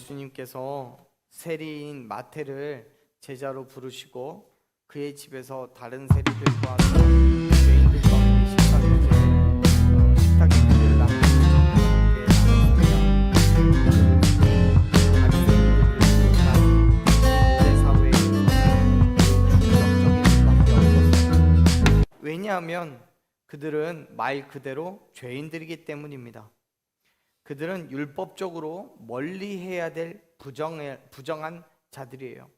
예수님께서 세리인 마태를 제자로 부르시고 그의 집에서 다른 세리들과 죄인들과 함께 식탁에 그들을 왜냐하면 그들은 말 그대로 죄인들이기 때문입니다. 그들은 율법적으로 멀리해야 될 부정한 자들이에요.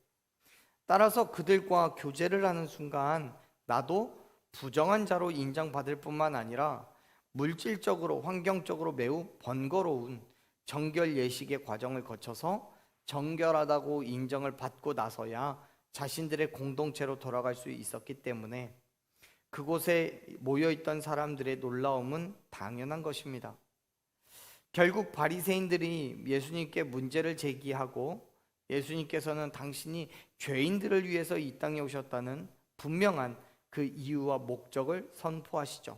따라서 그들과 교제를 하는 순간 나도 부정한 자로 인정받을 뿐만 아니라 물질적으로 환경적으로 매우 번거로운 정결 예식의 과정을 거쳐서 정결하다고 인정을 받고 나서야 자신들의 공동체로 돌아갈 수 있었기 때문에 그곳에 모여있던 사람들의 놀라움은 당연한 것입니다. 결국 바리새인들이 예수님께 문제를 제기하고 예수님께서는 당신이 죄인들을 위해서 이 땅에 오셨다는 분명한 그 이유와 목적을 선포하시죠.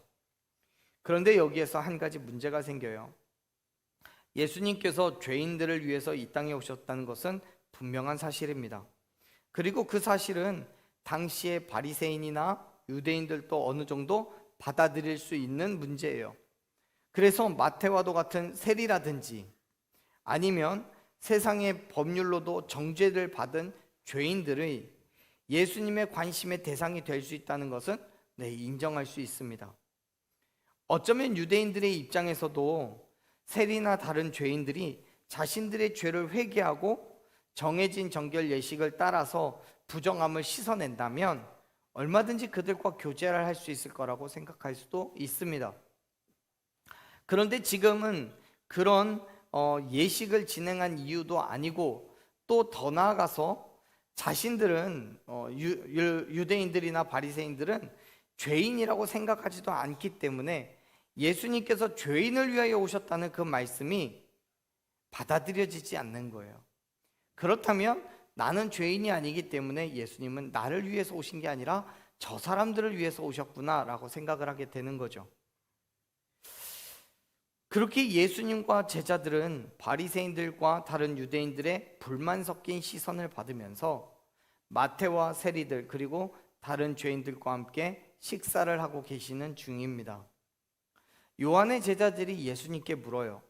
그런데 여기에서 한 가지 문제가 생겨요. 예수님께서 죄인들을 위해서 이 땅에 오셨다는 것은 분명한 사실입니다. 그리고 그 사실은 당시의 바리새인이나 유대인들도 어느 정도 받아들일 수 있는 문제예요. 그래서 마태와도 같은 세리라든지 아니면 세상의 법률로도 정죄를 받은 죄인들의 예수님의 관심의 대상이 될 수 있다는 것은 인정할 수 있습니다. 어쩌면 유대인들의 입장에서도 세리나 다른 죄인들이 자신들의 죄를 회개하고 정해진 정결 예식을 따라서 부정함을 씻어낸다면 얼마든지 그들과 교제를 할 수 있을 거라고 생각할 수도 있습니다. 그런데 지금은 그런 예식을 진행한 이유도 아니고 또 더 나아가서 자신들은 유대인들이나 바리새인들은 죄인이라고 생각하지도 않기 때문에 예수님께서 죄인을 위하여 오셨다는 그 말씀이 받아들여지지 않는 거예요. 그렇다면 나는 죄인이 아니기 때문에 예수님은 나를 위해서 오신 게 아니라 저 사람들을 위해서 오셨구나 라고 생각을 하게 되는 거죠. 그렇게 예수님과 제자들은 바리새인들과 다른 유대인들의 불만 섞인 시선을 받으면서 마태와 세리들 그리고 다른 죄인들과 함께 식사를 하고 계시는 중입니다. 요한의 제자들이 예수님께 물어요.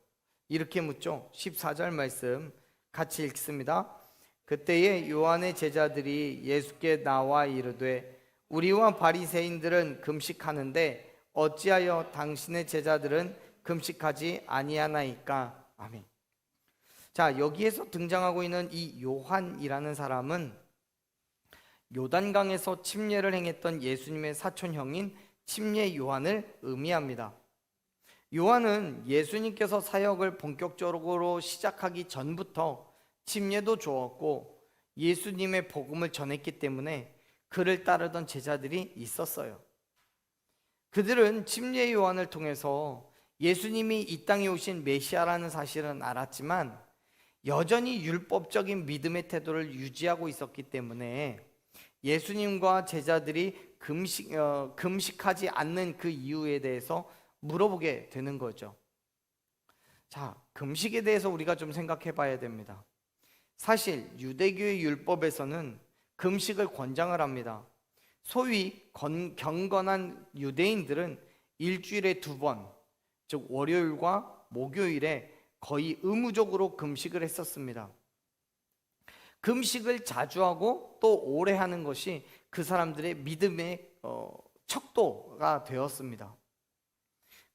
이렇게 묻죠. 14절 말씀 같이 읽습니다. 그때에 요한의 제자들이 예수께 나와 이르되 우리와 바리새인들은 금식하는데 어찌하여 당신의 제자들은 금식하지 아니하나이까? 아멘. 자, 여기에서 등장하고 있는 이 요한이라는 사람은 요단강에서 침례를 행했던 예수님의 사촌형인 침례 요한을 의미합니다. 요한은 예수님께서 사역을 본격적으로 시작하기 전부터 침례도 주었고 예수님의 복음을 전했기 때문에 그를 따르던 제자들이 있었어요. 그들은 침례 요한을 통해서 예수님이 이 땅에 오신 메시아라는 사실은 알았지만 여전히 율법적인 믿음의 태도를 유지하고 있었기 때문에 예수님과 제자들이 금식하지 않는 그 이유에 대해서 물어보게 되는 거죠. 자, 금식에 대해서 우리가 좀 생각해 봐야 됩니다. 사실 유대교의 율법에서는 금식을 권장을 합니다. 소위 경건한 유대인들은 일주일에 2번, 즉 월요일과 목요일에 거의 의무적으로 금식을 했었습니다. 금식을 자주 하고 또 오래 하는 것이 그 사람들의 믿음의 척도가 되었습니다.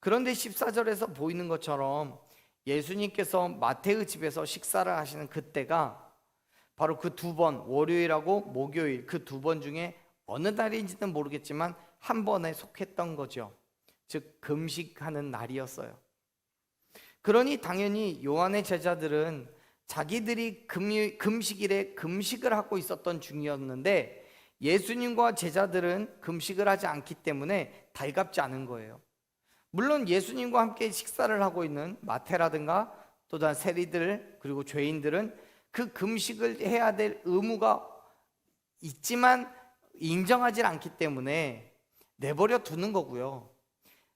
그런데 14절에서 보이는 것처럼 예수님께서 마태의 집에서 식사를 하시는 그때가 바로 그 2번, 월요일하고 목요일 그 2번 중에 어느 날인지는 모르겠지만 한 번에 속했던 거죠. 즉 금식하는 날이었어요. 그러니 당연히 요한의 제자들은 자기들이 금식일에 금식을 하고 있었던 중이었는데 예수님과 제자들은 금식을 하지 않기 때문에 달갑지 않은 거예요. 물론 예수님과 함께 식사를 하고 있는 마태라든가 또 다른 세리들 그리고 죄인들은 그 금식을 해야 될 의무가 있지만 인정하지 않기 때문에 내버려 두는 거고요.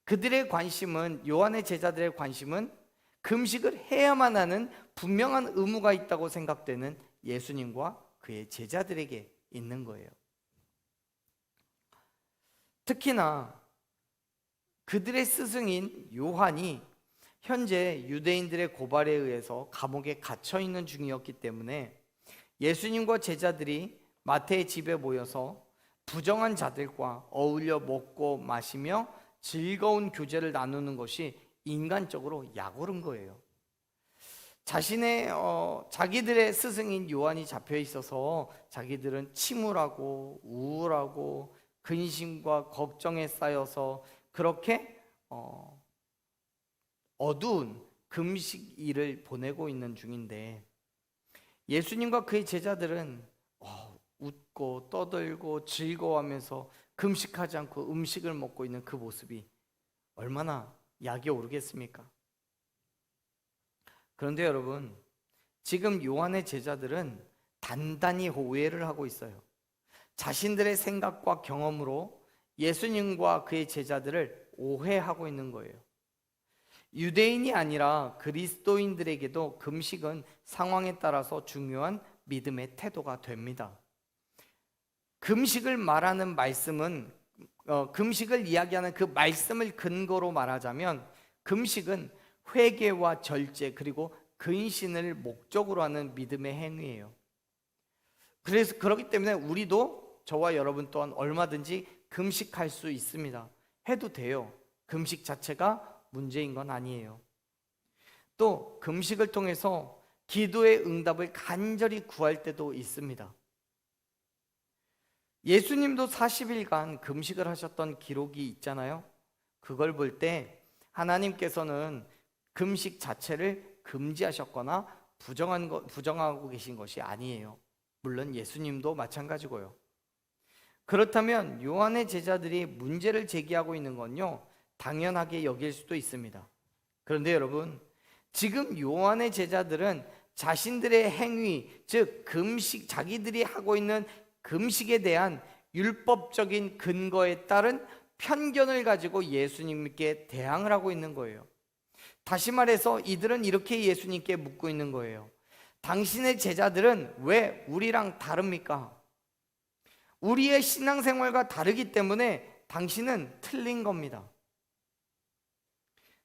그들의 관심은 요한의 제자들의 관심은 금식을 해야만 하는 분명한 의무가 있다고 생각되는 예수님과 그의 제자들에게 있는 거예요. 특히나 그들의 스승인 요한이 현재 유대인들의 고발에 의해서 감옥에 갇혀 있는 중이었기 때문에 예수님과 제자들이 마태의 집에 모여서 부정한 자들과 어울려 먹고 마시며 즐거운 교제를 나누는 것이 인간적으로 약오른 거예요. 자기들의 스승인 요한이 잡혀 있어서 자기들은 침울하고 우울하고 근심과 걱정에 쌓여서 그렇게 어두운 금식일을 보내고 있는 중인데, 예수님과 그의 제자들은 웃고 떠들고 즐거워하면서 금식하지 않고 음식을 먹고 있는 그 모습이 얼마나 약이 오르겠습니까? 그런데 여러분, 지금 요한의 제자들은 단단히 오해를 하고 있어요. 자신들의 생각과 경험으로 예수님과 그의 제자들을 오해하고 있는 거예요. 유대인이 아니라 그리스도인들에게도 금식은 상황에 따라서 중요한 믿음의 태도가 됩니다. 금식을 말하는 말씀은 금식을 이야기하는 그 말씀을 근거로 말하자면, 금식은 회개와 절제 그리고 근신을 목적으로 하는 믿음의 행위예요. 그래서 그렇기 때문에 우리도, 저와 여러분 또한 얼마든지 금식할 수 있습니다. 해도 돼요. 금식 자체가 문제인 건 아니에요. 또 금식을 통해서 기도의 응답을 간절히 구할 때도 있습니다. 예수님도 40일간 금식을 하셨던 기록이 있잖아요. 그걸 볼 때 하나님께서는 금식 자체를 금지하셨거나 부정하고 계신 것이 아니에요. 물론 예수님도 마찬가지고요. 그렇다면 요한의 제자들이 문제를 제기하고 있는 건요, 당연하게 여길 수도 있습니다. 그런데 여러분, 지금 요한의 제자들은 자신들의 행위, 즉 금식, 자기들이 하고 있는 금식에 대한 율법적인 근거에 따른 편견을 가지고 예수님께 대항을 하고 있는 거예요. 다시 말해서 이들은 이렇게 예수님께 묻고 있는 거예요. 당신의 제자들은 왜 우리랑 다릅니까? 우리의 신앙생활과 다르기 때문에 당신은 틀린 겁니다.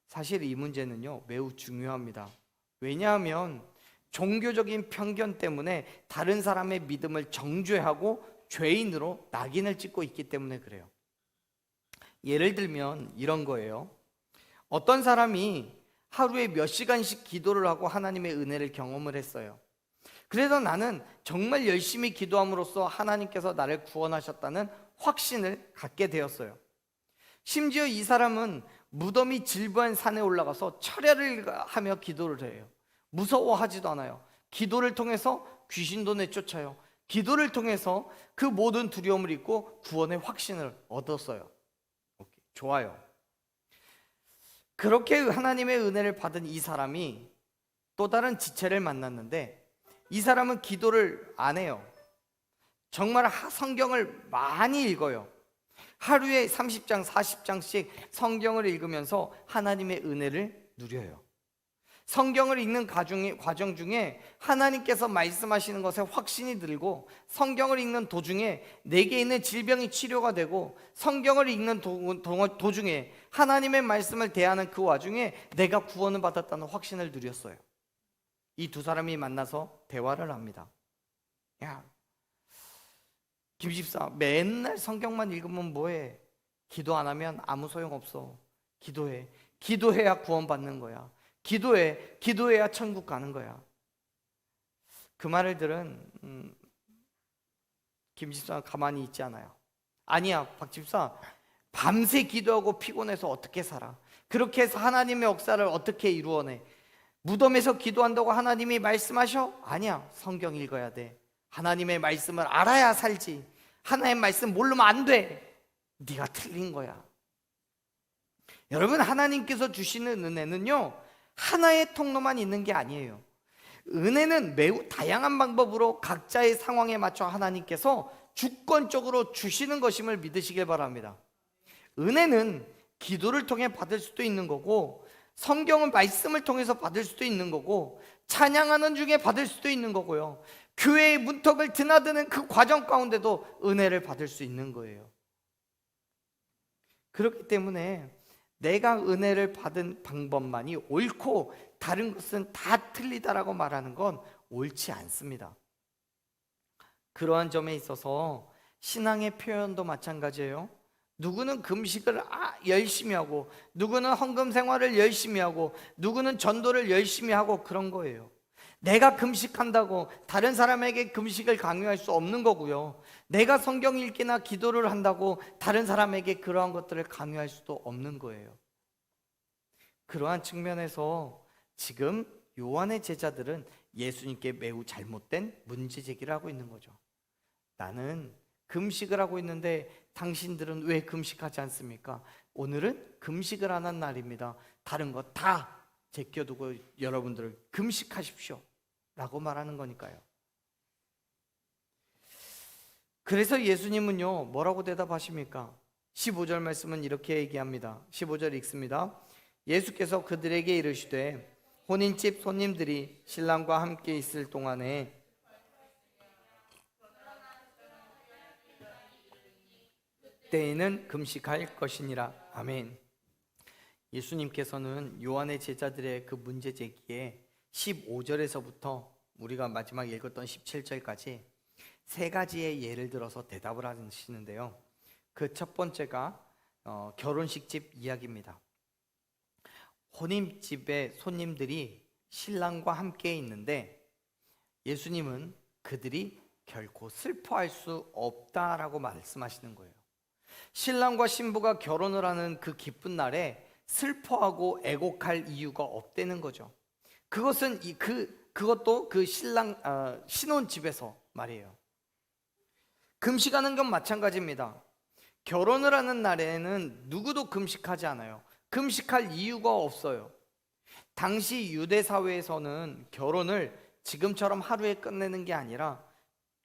사실 이 문제는요, 매우 중요합니다. 왜냐하면 종교적인 편견 때문에 다른 사람의 믿음을 정죄하고 죄인으로 낙인을 찍고 있기 때문에 그래요. 예를 들면 이런 거예요. 어떤 사람이 하루에 몇 시간씩 기도를 하고 하나님의 은혜를 경험을 했어요. 그래서 나는 정말 열심히 기도함으로써 하나님께서 나를 구원하셨다는 확신을 갖게 되었어요. 심지어 이 사람은 무덤이 질부한 산에 올라가서 철야를 하며 기도를 해요. 무서워하지도 않아요. 기도를 통해서 귀신도 내쫓아요. 기도를 통해서 그 모든 두려움을 잊고 구원의 확신을 얻었어요. 오케이, 좋아요. 그렇게 하나님의 은혜를 받은 이 사람이 또 다른 지체를 만났는데, 이 사람은 기도를 안 해요. 정말 성경을 많이 읽어요. 하루에 30장, 40장씩 성경을 읽으면서 하나님의 은혜를 누려요. 성경을 읽는 과정 중에 하나님께서 말씀하시는 것에 확신이 들고, 성경을 읽는 도중에 내게 있는 질병이 치료가 되고, 성경을 읽는 도중에 하나님의 말씀을 대하는 그 와중에 내가 구원을 받았다는 확신을 누렸어요. 이 두 사람이 만나서 대화를 합니다. 야, 김집사, 맨날 성경만 읽으면 뭐해? 기도 안 하면 아무 소용없어. 기도해. 기도해야 구원받는 거야. 기도해. 기도해야 천국 가는 거야. 그 말을 들은 김집사가 가만히 있지 않아요. 아니야, 박집사, 밤새 기도하고 피곤해서 어떻게 살아? 그렇게 해서 하나님의 역사를 어떻게 이루어내? 무덤에서 기도한다고 하나님이 말씀하셔? 아니야, 성경 읽어야 돼. 하나님의 말씀을 알아야 살지. 하나님의 말씀 모르면 안 돼. 네가 틀린 거야. 여러분, 하나님께서 주시는 은혜는요, 하나의 통로만 있는 게 아니에요. 은혜는 매우 다양한 방법으로 각자의 상황에 맞춰 하나님께서 주권적으로 주시는 것임을 믿으시길 바랍니다. 은혜는 기도를 통해 받을 수도 있는 거고, 성경은 말씀을 통해서 받을 수도 있는 거고, 찬양하는 중에 받을 수도 있는 거고요. 교회의 문턱을 드나드는 그 과정 가운데도 은혜를 받을 수 있는 거예요. 그렇기 때문에 내가 은혜를 받은 방법만이 옳고 다른 것은 다 틀리다라고 말하는 건 옳지 않습니다. 그러한 점에 있어서 신앙의 표현도 마찬가지예요. 누구는 금식을 열심히 하고, 누구는 헌금 생활을 열심히 하고, 누구는 전도를 열심히 하고, 그런 거예요. 내가 금식한다고 다른 사람에게 금식을 강요할 수 없는 거고요. 내가 성경 읽기나 기도를 한다고 다른 사람에게 그러한 것들을 강요할 수도 없는 거예요. 그러한 측면에서 지금 요한의 제자들은 예수님께 매우 잘못된 문제 제기를 하고 있는 거죠. 나는 금식을 하고 있는데 당신들은 왜 금식하지 않습니까? 오늘은 금식을 하는 날입니다. 다른 거 다 제껴두고 여러분들 금식하십시오 라고 말하는 거니까요. 그래서 예수님은요 뭐라고 대답하십니까? 15절 말씀은 이렇게 얘기합니다. 15절 읽습니다. 예수께서 그들에게 이르시되 혼인집 손님들이 신랑과 함께 있을 동안에 때에는 금식할 것이니라. 아멘. 예수님께서는 요한의 제자들의 그 문제 제기에 15절에서부터 우리가 마지막 읽었던 17절까지 세 가지의 예를 들어서 대답을 하시는데요. 그 첫 번째가 결혼식집 이야기입니다. 혼인집에 손님들이 신랑과 함께 있는데 예수님은 그들이 결코 슬퍼할 수 없다라고 말씀하시는 거예요. 신랑과 신부가 결혼을 하는 그 기쁜 날에 슬퍼하고 애곡할 이유가 없다는 거죠. 그것은 그것도 그 신혼집에서 말이에요. 금식하는 건 마찬가지입니다. 결혼을 하는 날에는 누구도 금식하지 않아요. 금식할 이유가 없어요. 당시 유대 사회에서는 결혼을 지금처럼 하루에 끝내는 게 아니라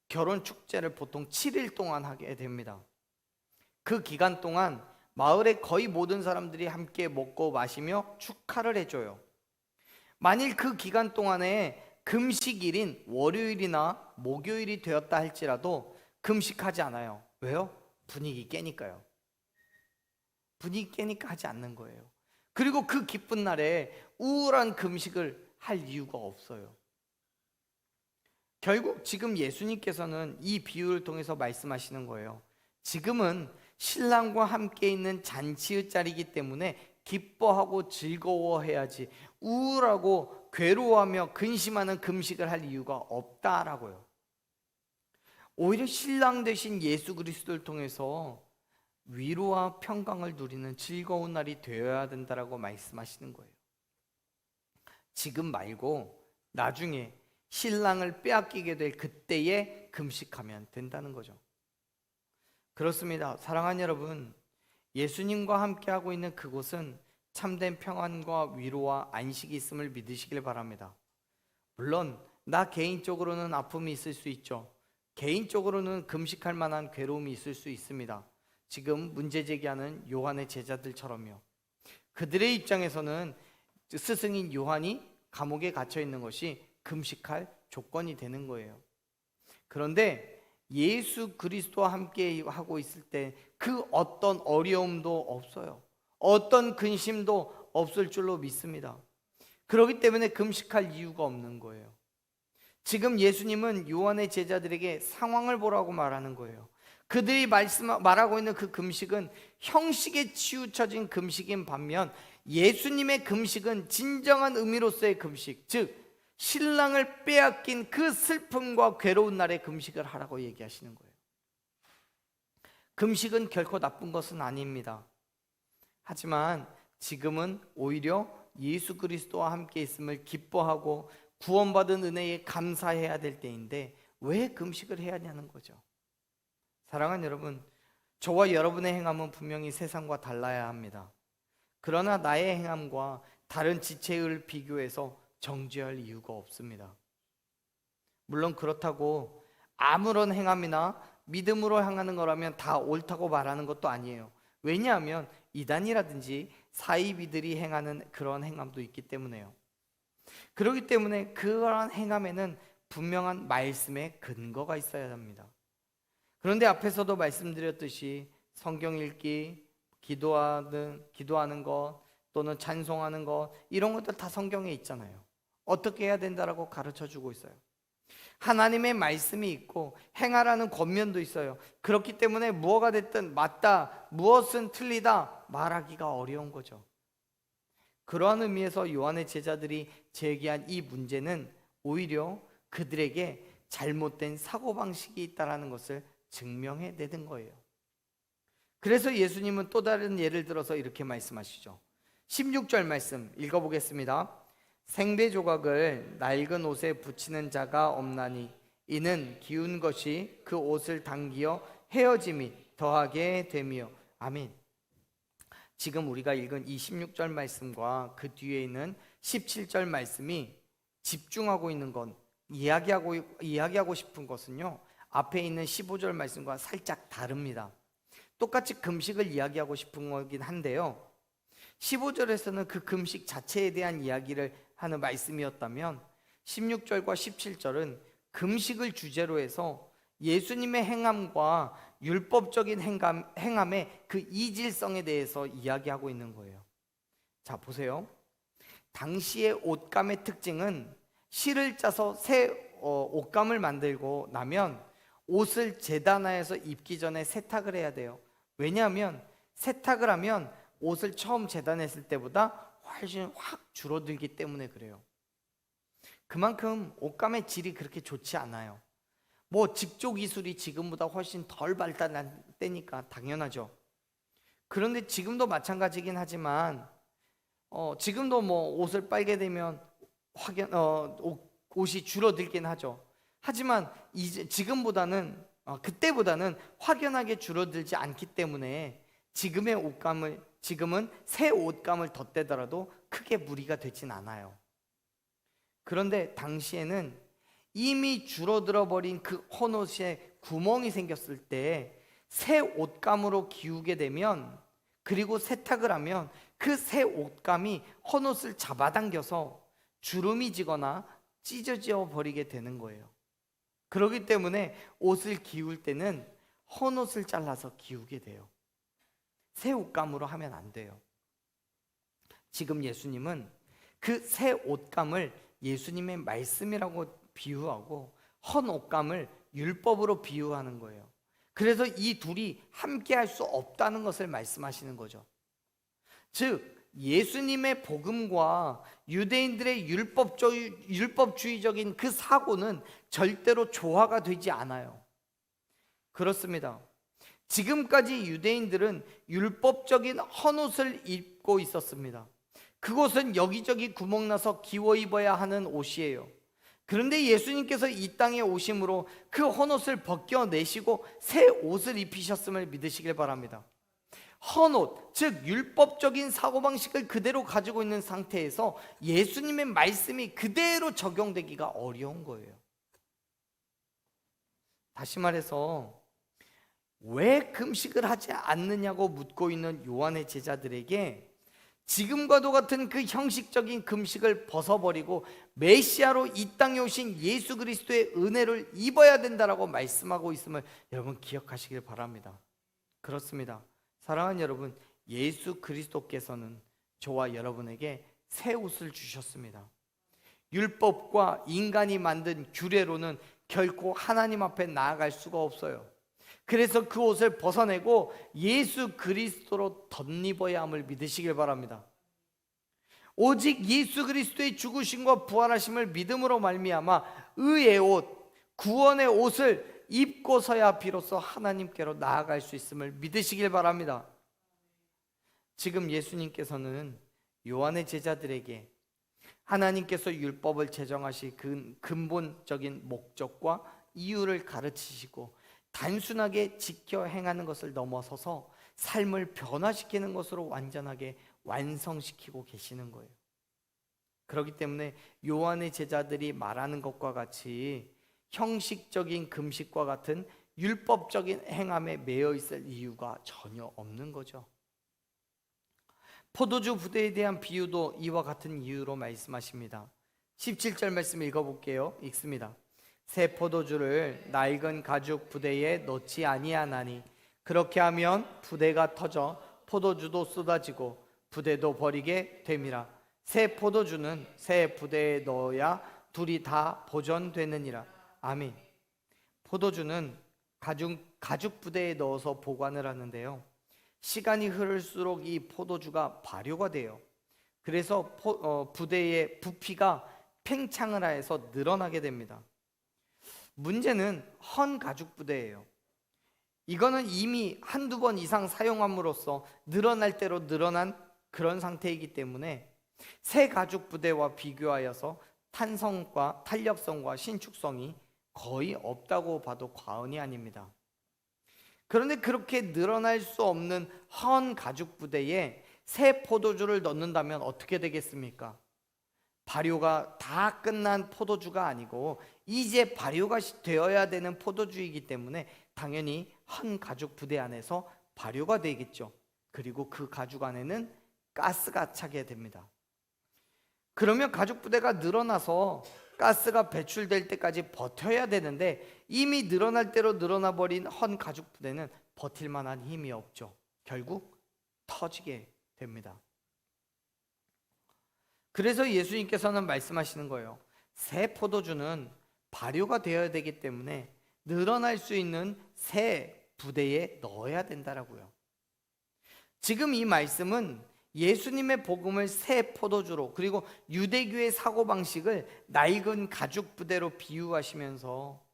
결혼 축제를 보통 7일 동안 하게 됩니다. 그 기간 동안 마을의 거의 모든 사람들이 함께 먹고 마시며 축하를 해줘요. 만일 그 기간 동안에 금식일인 월요일이나 목요일이 되었다 할지라도 금식하지 않아요. 왜요? 분위기 깨니까요. 분위기 깨니까 하지 않는 거예요. 그리고 그 기쁜 날에 우울한 금식을 할 이유가 없어요. 결국 지금 예수님께서는 이 비유를 통해서 말씀하시는 거예요. 지금은 신랑과 함께 있는 잔치의 자리이기 때문에 기뻐하고 즐거워해야지 우울하고 괴로워하며 근심하는 금식을 할 이유가 없다라고요. 오히려 신랑 되신 예수 그리스도를 통해서 위로와 평강을 누리는 즐거운 날이 되어야 된다라고 말씀하시는 거예요. 지금 말고 나중에 신랑을 빼앗기게 될 그때에 금식하면 된다는 거죠. 그렇습니다. 사랑하는 여러분, 예수님과 함께하고 있는 그곳은 참된 평안과 위로와 안식이 있음을 믿으시길 바랍니다. 물론 나 개인적으로는 아픔이 있을 수 있죠. 개인적으로는 금식할 만한 괴로움이 있을 수 있습니다. 지금 문제 제기하는 요한의 제자들처럼요. 그들의 입장에서는 스승인 요한이 감옥에 갇혀 있는 것이 금식할 조건이 되는 거예요. 그런데 예수 그리스도와 함께 하고 있을 때 그 어떤 어려움도 없어요. 어떤 근심도 없을 줄로 믿습니다. 그렇기 때문에 금식할 이유가 없는 거예요. 지금 예수님은 요한의 제자들에게 상황을 보라고 말하는 거예요. 그들이 말하고 있는 그 금식은 형식에 치우쳐진 금식인 반면 예수님의 금식은 진정한 의미로서의 금식, 즉 신랑을 빼앗긴 그 슬픔과 괴로운 날에 금식을 하라고 얘기하시는 거예요. 금식은 결코 나쁜 것은 아닙니다. 하지만 지금은 오히려 예수 그리스도와 함께 있음을 기뻐하고 구원받은 은혜에 감사해야 될 때인데 왜 금식을 해야 하냐는 거죠. 사랑하는 여러분, 저와 여러분의 행함은 분명히 세상과 달라야 합니다. 그러나 나의 행함과 다른 지체를 비교해서 정죄할 이유가 없습니다. 물론 그렇다고 아무런 행함이나 믿음으로 행하는 거라면 다 옳다고 말하는 것도 아니에요. 왜냐하면 이단이라든지 사이비들이 행하는 그런 행함도 있기 때문에요. 그렇기 때문에 그러한 행함에는 분명한 말씀의 근거가 있어야 합니다. 그런데 앞에서도 말씀드렸듯이 성경 읽기, 기도하는 것, 또는 찬송하는 것, 이런 것들 다 성경에 있잖아요. 어떻게 해야 된다라고 가르쳐 주고 있어요. 하나님의 말씀이 있고 행하라는 권면도 있어요. 그렇기 때문에 무엇가 됐든 맞다, 무엇은 틀리다 말하기가 어려운 거죠. 그러한 의미에서 요한의 제자들이 제기한 이 문제는 오히려 그들에게 잘못된 사고방식이 있다는 것을 증명해내는 거예요. 그래서 예수님은 또 다른 예를 들어서 이렇게 말씀하시죠. 16절 말씀 읽어보겠습니다. 생배 조각을 낡은 옷에 붙이는 자가 없나니 이는 기운 것이 그 옷을 당기어 헤어짐이 더하게 되며. 아멘. 지금 우리가 읽은 이 16절 말씀과 그 뒤에 있는 17절 말씀이 집중하고 있는 건, 이야기하고 싶은 것은요, 앞에 있는 15절 말씀과 살짝 다릅니다. 똑같이 금식을 이야기하고 싶은 거긴 한데요, 15절에서는 그 금식 자체에 대한 이야기를 하는 말씀이었다면 16절과 17절은 금식을 주제로 해서 예수님의 행함과 율법적인 행함의 그 이질성에 대해서 이야기하고 있는 거예요. 자, 보세요. 당시의 옷감의 특징은 실을 짜서 새 옷감을 만들고 나면 옷을 재단하여서 입기 전에 세탁을 해야 돼요. 왜냐하면 세탁을 하면 옷을 처음 재단했을 때보다 훨씬 확 줄어들기 때문에 그래요. 그만큼 옷감의 질이 그렇게 좋지 않아요. 뭐 직조 기술이 지금보다 훨씬 덜 발달한 때니까 당연하죠. 그런데 지금도 마찬가지긴 하지만 지금도 뭐 옷을 빨게 되면 옷이 줄어들긴 하죠. 하지만 이제 그때보다는 확연하게 줄어들지 않기 때문에 지금은 새 옷감을 덧대더라도 크게 무리가 되진 않아요. 그런데 당시에는 이미 줄어들어 버린 그 헌옷에 구멍이 생겼을 때 새 옷감으로 기우게 되면, 그리고 세탁을 하면 그 새 옷감이 헌옷을 잡아당겨서 주름이 지거나 찢어져 버리게 되는 거예요. 그렇기 때문에 옷을 기울 때는 헌옷을 잘라서 기우게 돼요. 새 옷감으로 하면 안 돼요. 지금 예수님은 그 새 옷감을 예수님의 말씀이라고 비유하고 헌 옷감을 율법으로 비유하는 거예요. 그래서 이 둘이 함께 할 수 없다는 것을 말씀하시는 거죠. 즉 예수님의 복음과 유대인들의 율법주의적인 그 사고는 절대로 조화가 되지 않아요. 그렇습니다. 지금까지 유대인들은 율법적인 헌옷을 입고 있었습니다. 그것은 여기저기 구멍나서 기워 입어야 하는 옷이에요. 그런데 예수님께서 이 땅에 오심으로 그 헌옷을 벗겨내시고 새 옷을 입히셨음을 믿으시길 바랍니다. 헌옷, 즉 율법적인 사고방식을 그대로 가지고 있는 상태에서 예수님의 말씀이 그대로 적용되기가 어려운 거예요. 다시 말해서 왜 금식을 하지 않느냐고 묻고 있는 요한의 제자들에게 지금과도 같은 그 형식적인 금식을 벗어버리고 메시아로 이 땅에 오신 예수 그리스도의 은혜를 입어야 된다라고 말씀하고 있음을 여러분 기억하시길 바랍니다. 그렇습니다. 사랑하는 여러분, 예수 그리스도께서는 저와 여러분에게 새 옷을 주셨습니다. 율법과 인간이 만든 규례로는 결코 하나님 앞에 나아갈 수가 없어요. 그래서 그 옷을 벗어내고 예수 그리스도로 덧입어야 함을 믿으시길 바랍니다. 오직 예수 그리스도의 죽으심과 부활하심을 믿음으로 말미암아 의의 옷, 구원의 옷을 입고서야 비로소 하나님께로 나아갈 수 있음을 믿으시길 바랍니다. 지금 예수님께서는 요한의 제자들에게 하나님께서 율법을 제정하신 그 근본적인 목적과 이유를 가르치시고 단순하게 지켜 행하는 것을 넘어서서 삶을 변화시키는 것으로 완전하게 완성시키고 계시는 거예요. 그렇기 때문에 요한의 제자들이 말하는 것과 같이 형식적인 금식과 같은 율법적인 행함에 매여 있을 이유가 전혀 없는 거죠. 포도주 부대에 대한 비유도 이와 같은 이유로 말씀하십니다. 17절 말씀 읽어볼게요. 읽습니다. 새 포도주를 낡은 가죽 부대에 넣지 아니하나니 그렇게 하면 부대가 터져 포도주도 쏟아지고 부대도 버리게 됨이라. 새 포도주는 새 부대에 넣어야 둘이 다 보존되느니라. 아멘. 포도주는 가죽 부대에 넣어서 보관을 하는데요, 시간이 흐를수록 이 포도주가 발효가 돼요. 그래서 부대의 부피가 팽창을 하여서 늘어나게 됩니다. 문제는 헌 가죽 부대예요. 이거는 이미 한두 번 이상 사용함으로써 늘어날 대로 늘어난 그런 상태이기 때문에 새 가죽 부대와 비교하여서 탄성과 탄력성과 신축성이 거의 없다고 봐도 과언이 아닙니다. 그런데 그렇게 늘어날 수 없는 헌 가죽 부대에 새 포도주를 넣는다면 어떻게 되겠습니까? 발효가 다 끝난 포도주가 아니고 이제 발효가 되어야 되는 포도주이기 때문에 당연히 한 가죽 부대 안에서 발효가 되겠죠. 그리고 그 가죽 안에는 가스가 차게 됩니다. 그러면 가죽 부대가 늘어나서 가스가 배출될 때까지 버텨야 되는데 이미 늘어날 대로 늘어나 버린 헌 가죽 부대는 버틸 만한 힘이 없죠. 결국 터지게 됩니다. 그래서 예수님께서는 말씀하시는 거예요. 새 포도주는 발효가 되어야 되기 때문에 늘어날 수 있는 새 부대에 넣어야 된다라고요. 지금 이 말씀은 예수님의 복음을 새 포도주로, 그리고 유대교의 사고방식을 낡은 가죽 부대로 비유하시면서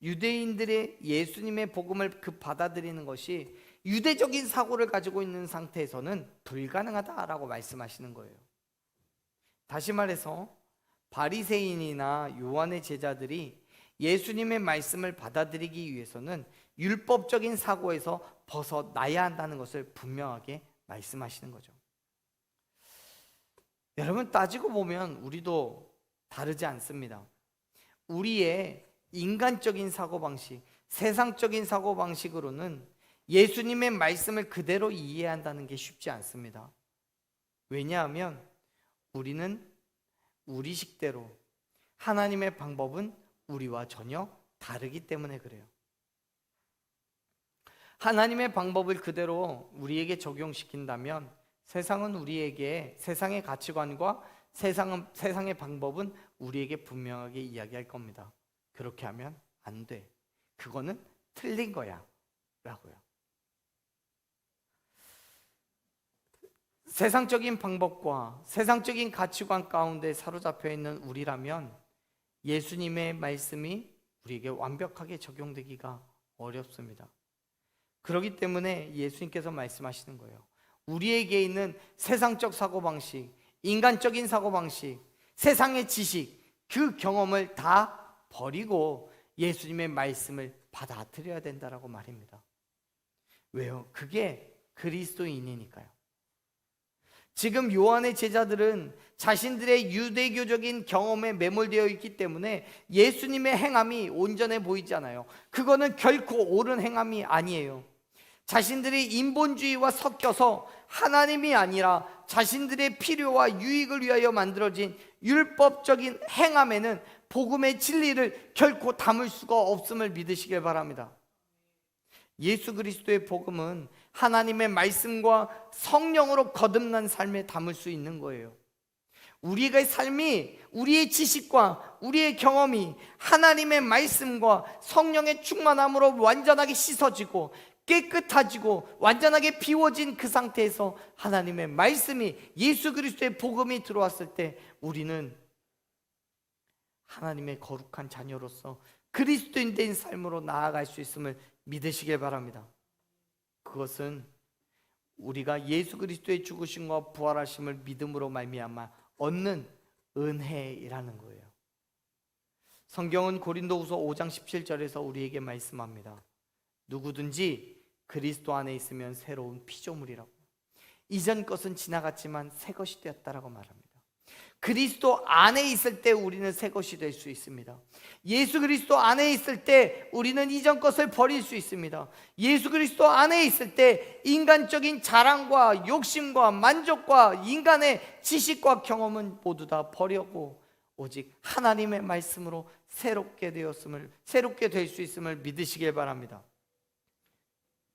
유대인들의 예수님의 복음을 받아들이는 것이 유대적인 사고를 가지고 있는 상태에서는 불가능하다라고 말씀하시는 거예요. 다시 말해서 바리새인이나 요한의 제자들이 예수님의 말씀을 받아들이기 위해서는 율법적인 사고에서 벗어나야 한다는 것을 분명하게 말씀하시는 거죠. 여러분, 따지고 보면 우리도 다르지 않습니다. 우리의 인간적인 사고방식, 세상적인 사고방식으로는 예수님의 말씀을 그대로 이해한다는 게 쉽지 않습니다. 왜냐하면 우리는 우리 식대로, 하나님의 방법은 우리와 전혀 다르기 때문에 그래요. 하나님의 방법을 그대로 우리에게 적용시킨다면 세상은 우리에게, 세상의 가치관과 세상의 방법은 우리에게 분명하게 이야기할 겁니다. 그렇게 하면 안 돼. 그거는 틀린 거야 라고요. 세상적인 방법과 세상적인 가치관 가운데 사로잡혀 있는 우리라면 예수님의 말씀이 우리에게 완벽하게 적용되기가 어렵습니다. 그렇기 때문에 예수님께서 말씀하시는 거예요. 우리에게 있는 세상적 사고방식, 인간적인 사고방식, 세상의 지식, 그 경험을 다 버리고 예수님의 말씀을 받아들여야 된다라고 말입니다. 왜요? 그게 그리스도인이니까요. 지금 요한의 제자들은 자신들의 유대교적인 경험에 매몰되어 있기 때문에 예수님의 행함이 온전해 보이지 않아요. 그거는 결코 옳은 행함이 아니에요. 자신들의 인본주의와 섞여서 하나님이 아니라 자신들의 필요와 유익을 위하여 만들어진 율법적인 행함에는 복음의 진리를 결코 담을 수가 없음을 믿으시길 바랍니다. 예수 그리스도의 복음은 하나님의 말씀과 성령으로 거듭난 삶에 담을 수 있는 거예요. 우리의 삶이, 우리의 지식과 우리의 경험이 하나님의 말씀과 성령의 충만함으로 완전하게 씻어지고 깨끗해지고 완전하게 비워진 그 상태에서 하나님의 말씀이, 예수 그리스도의 복음이 들어왔을 때 우리는 하나님의 거룩한 자녀로서 그리스도인 된 삶으로 나아갈 수 있음을 믿으시길 바랍니다. 그것은 우리가 예수 그리스도의 죽으심과 부활하심을 믿음으로 말미암아 얻는 은혜이라는 거예요. 성경은 고린도후서 5장 17절에서 우리에게 말씀합니다. 누구든지 그리스도 안에 있으면 새로운 피조물이라고. 이전 것은 지나갔지만 새 것이 되었다라고 말합니다. 그리스도 안에 있을 때 우리는 새 것이 될 수 있습니다. 예수 그리스도 안에 있을 때 우리는 이전 것을 버릴 수 있습니다. 예수 그리스도 안에 있을 때 인간적인 자랑과 욕심과 만족과 인간의 지식과 경험은 모두 다 버리고 오직 하나님의 말씀으로 새롭게 될 수 있음을 믿으시길 바랍니다.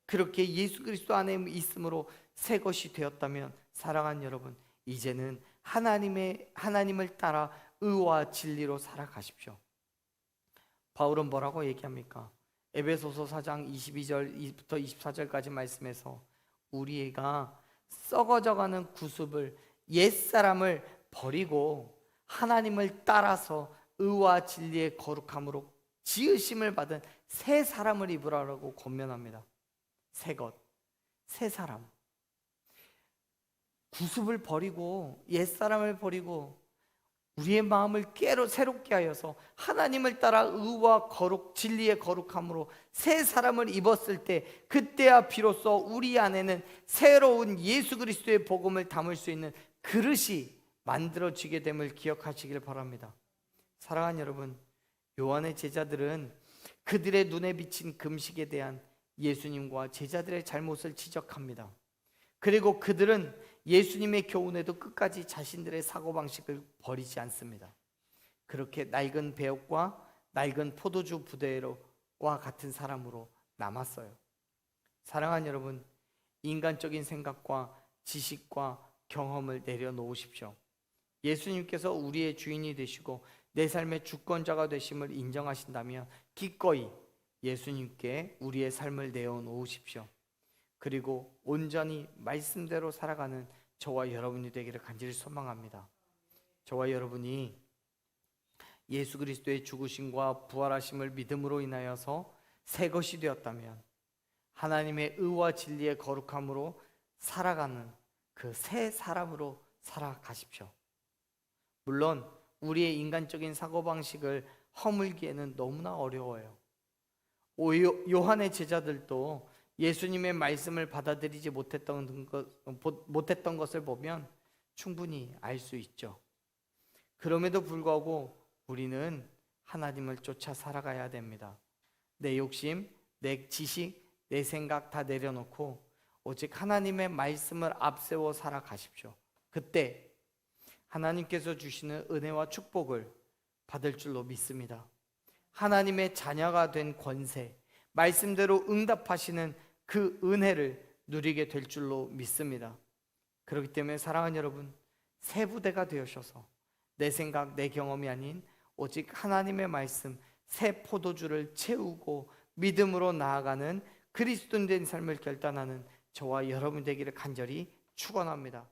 그렇게 예수 그리스도 안에 있음으로 새 것이 되었다면 사랑하는 여러분, 이제는 하나님을 따라 의와 진리로 살아가십시오. 바울은 뭐라고 얘기합니까? 에베소서 4장 22절부터 24절까지 말씀에서 우리가 썩어져가는 구습을, 옛사람을 버리고 하나님을 따라서 의와 진리의 거룩함으로 지으심을 받은 새 사람을 입으라고 권면합니다. 새 것, 새 사람. 구습을 버리고 옛사람을 버리고 우리의 마음을 새롭게 하여서 하나님을 따라 의와 진리의 거룩함으로 새 사람을 입었을 때, 그때야 비로소 우리 안에는 새로운 예수 그리스도의 복음을 담을 수 있는 그릇이 만들어지게 됨을 기억하시길 바랍니다. 사랑하는 여러분, 요한의 제자들은 그들의 눈에 비친 금식에 대한 예수님과 제자들의 잘못을 지적합니다. 그리고 그들은 예수님의 교훈에도 끝까지 자신들의 사고방식을 버리지 않습니다. 그렇게 낡은 배옥과 낡은 포도주 부대와 같은 사람으로 남았어요. 사랑하는 여러분, 인간적인 생각과 지식과 경험을 내려놓으십시오. 예수님께서 우리의 주인이 되시고 내 삶의 주권자가 되심을 인정하신다면 기꺼이 예수님께 우리의 삶을 내어놓으십시오. 그리고 온전히 말씀대로 살아가는 저와 여러분이 되기를 간절히 소망합니다. 저와 여러분이 예수 그리스도의 죽으심과 부활하심을 믿음으로 인하여서 새 것이 되었다면 하나님의 의와 진리의 거룩함으로 살아가는 그 새 사람으로 살아가십시오. 물론 우리의 인간적인 사고방식을 허물기에는 너무나 어려워요. 요한의 제자들도 예수님의 말씀을 받아들이지 못했던 것을 보면 충분히 알 수 있죠. 그럼에도 불구하고 우리는 하나님을 쫓아 살아가야 됩니다. 내 욕심, 내 지식, 내 생각 다 내려놓고 오직 하나님의 말씀을 앞세워 살아가십시오. 그때 하나님께서 주시는 은혜와 축복을 받을 줄로 믿습니다. 하나님의 자녀가 된 권세, 말씀대로 응답하시는 그 은혜를 누리게 될 줄로 믿습니다. 그렇기 때문에 사랑하는 여러분, 새 부대가 되셔서 내 생각, 내 경험이 아닌 오직 하나님의 말씀, 새 포도주를 채우고 믿음으로 나아가는 그리스도인 된 삶을 결단하는 저와 여러분 되기를 간절히 축원합니다.